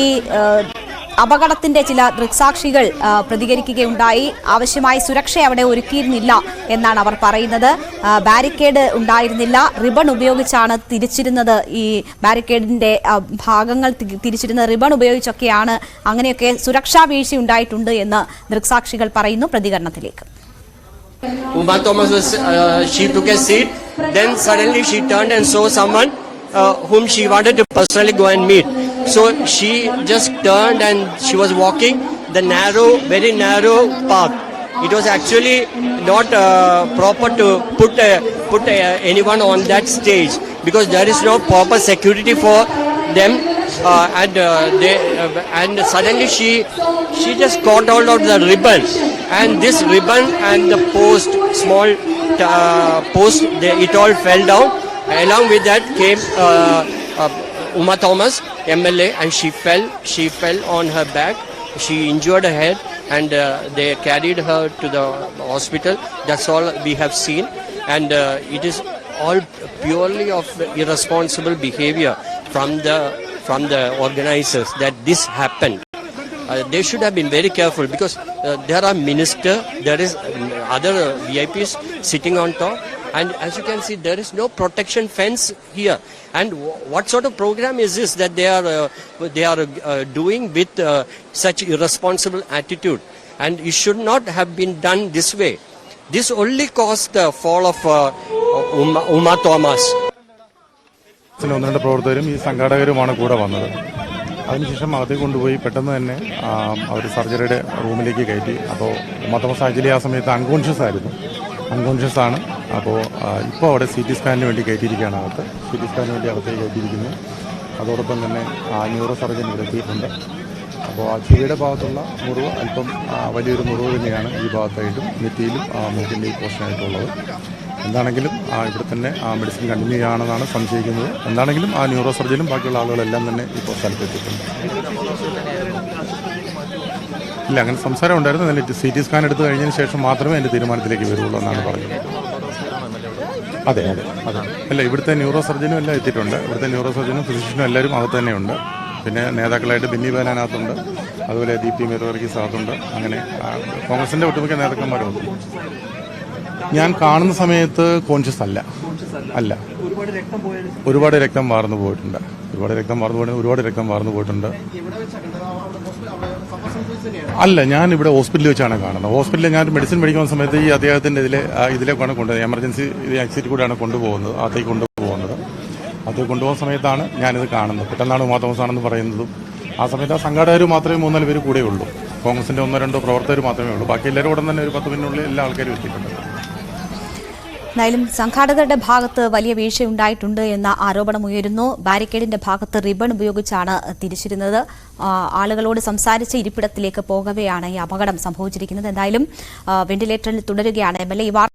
ഈ അപകടത്തിന്റെ ചില ദൃക്സാക്ഷികൾ പ്രതികരിക്കുകയുണ്ടായി. ആവശ്യമായ സുരക്ഷ അവിടെ ഒരുക്കിയിരുന്നില്ല എന്നാണ് അവർ പറയുന്നത്. ബാരിക്കേഡ് ഉണ്ടായിരുന്നില്ല, റിബൺ ഉപയോഗിച്ചാണ് തിരിച്ചിരുന്നത്. ഈ ബാരിക്കേഡിന്റെ ഭാഗങ്ങൾ തിരിച്ചിരുന്നത് റിബൺ ഉപയോഗിച്ചൊക്കെയാണ്. അങ്ങനെയൊക്കെ സുരക്ഷാ വീഴ്ച ഉണ്ടായിട്ടുണ്ട് എന്ന് ദൃക്സാക്ഷികൾ പറയുന്നു. പ്രതികരണത്തിലേക്ക്. Uma Thomas she took a seat. Then suddenly she turned and saw someone whom she wanted to personally go and meet. So she just turned and she was walking the very narrow path. It was actually not proper to put anyone on that stage because there is no proper security for them. And suddenly she just caught hold of the ribbon, and this ribbon and the small post, it all fell down. Along with that came Uma Thomas, MLA, and she fell on her back. She injured her head, and they carried her to the hospital. That's all we have seen, and it is all purely of irresponsible behavior from the organizers that this happened. They should have been very careful because there are ministers, there is other VIPs sitting on top, and as you can see, there is no protection fence here. And what sort of program is this that they are doing with such irresponsible attitude? And it should not have been done this way. This only caused the fall of Uma Thomas. ഒന്ന് രണ്ട് പ്രവർത്തകരും ഈ സംഘാടകരുമാണ് കൂടെ വന്നത്. അതിനുശേഷം അകത്തേക്ക് കൊണ്ടുപോയി പെട്ടെന്ന് തന്നെ അവർ സർജറിയുടെ റൂമിലേക്ക് കയറ്റി. അപ്പോൾ ഉമ്മ തോമസ് ആക്ച്വലി ആ സമയത്ത് അൺകോൺഷ്യസ് ആണ്. അപ്പോൾ ഇപ്പോൾ അവിടെ CT സ്കാനിന് വേണ്ടി കയറ്റിയിരിക്കുകയാണ്. CT സ്കാനിന് വേണ്ടി അകത്തേക്ക് കയറ്റിയിരിക്കുന്നു. അതോടൊപ്പം തന്നെ ന്യൂറോ സർജൻ ഇവിടെ എത്തിയിട്ടുണ്ട്. അപ്പോൾ ആ ചെവിയുടെ ഭാഗത്തുള്ള മുറിവ് അല്പം വലിയൊരു മുറിവ് തന്നെയാണ് ഈ ഭാഗത്തായിട്ടും നെറ്റിയിലും മൂക്കിൻ്റെ ഈ പോർഷനായിട്ടുള്ളത്. എന്താണെങ്കിലും ഇവിടെ തന്നെ മെഡിസിൻ കണ്ടിന്യൂ ചെയ്യുകയാണെന്നാണ് സംശയിക്കുന്നത്. എന്താണെങ്കിലും ന്യൂറോ സർജനും ബാക്കിയുള്ള ആളുകളെല്ലാം തന്നെ ഇപ്പോൾ സ്ഥലത്തെത്തിയിട്ടുണ്ട്. ഇല്ല, അങ്ങനെ സംസാരം ഉണ്ടായിരുന്നു. അതിൽ CT സ്കാൻ എടുത്തു കഴിഞ്ഞതിന് ശേഷം മാത്രമേ എൻ്റെ തീരുമാനത്തിലേക്ക് വരുള്ളൂ എന്നാണ് പറഞ്ഞത്. അതെ. അല്ല, ഇവിടുത്തെ ന്യൂറോ സർജനും എല്ലാം എത്തിയിട്ടുണ്ട്. ഇവിടുത്തെ ന്യൂറോ സർജനും ഫിസിഷ്യനും എല്ലാവരും അകത്ത് തന്നെയുണ്ട്. പിന്നെ നേതാക്കളായിട്ട് ബിന്നി ബേനാനകത്തുണ്ട്, അതുപോലെ ദീപ്തി മെറുവർഗീസ് അകത്തുണ്ട്. അങ്ങനെ കോൺഗ്രസിൻ്റെ ഒട്ടുമിക്ക നേതാക്കന്മാരുണ്ട്. ഞാൻ കാണുന്ന സമയത്ത് കോൺഷ്യസ് അല്ല. ഒരുപാട് രക്തം വാർന്നു പോയിട്ടുണ്ട്. അല്ല, ഞാൻ ഇവിടെ ഹോസ്പിറ്റലിൽ വെച്ചാണ് കാണുന്നത്. ഹോസ്പിറ്റലിൽ ഞാൻ മെഡിസിൻ മേടിക്കുന്ന സമയത്ത് ഈ അദ്ദേഹത്തിൻ്റെ ഇതിലേക്കാണ് കൊണ്ടുപോകുന്നത്. എമർജൻസി എക്സിറ്റ് കൂടെയാണ് കൊണ്ടുപോകുന്നത്. അകത്തേക്ക് കൊണ്ടുപോകുന്ന സമയത്താണ് ഞാനിത് കാണുന്നത്. പെട്ടെന്നാണ് ഉമാ തോമസ് ആണെന്ന് പറയുന്നതും. ആ സമയത്ത് ആ സംഘാടകർ മാത്രമേ 3-4 പേര് കൂടെ ഉള്ളൂ. കോൺഗ്രസിൻ്റെ 1-2 പ്രവർത്തകർ മാത്രമേ ഉള്ളൂ. ബാക്കി എല്ലാവരും ഉടൻ തന്നെ ഒരു 10 മിനിറ്റിനുള്ളിൽ എല്ലാ ആൾക്കാരും എത്തിയിട്ടുണ്ട്. എന്തായാലും സംഘാടകരുടെ ഭാഗത്ത് വലിയ വീഴ്ചയുണ്ടായിട്ടുണ്ട് എന്ന ആരോപണം ഉയരുന്നു. ബാരിക്കേഡിന്റെ ഭാഗത്ത് റിബൺ ഉപയോഗിച്ചാണ് തിരിച്ചിരുന്നത്. ആളുകളോട് സംസാരിച്ച ഇരിപ്പിടത്തിലേക്ക് പോകവെയാണ് ഈ അപകടം സംഭവിച്ചിരിക്കുന്നത്. എന്തായാലും വെന്റിലേറ്ററിൽ തുടരുകയാണ് MLA.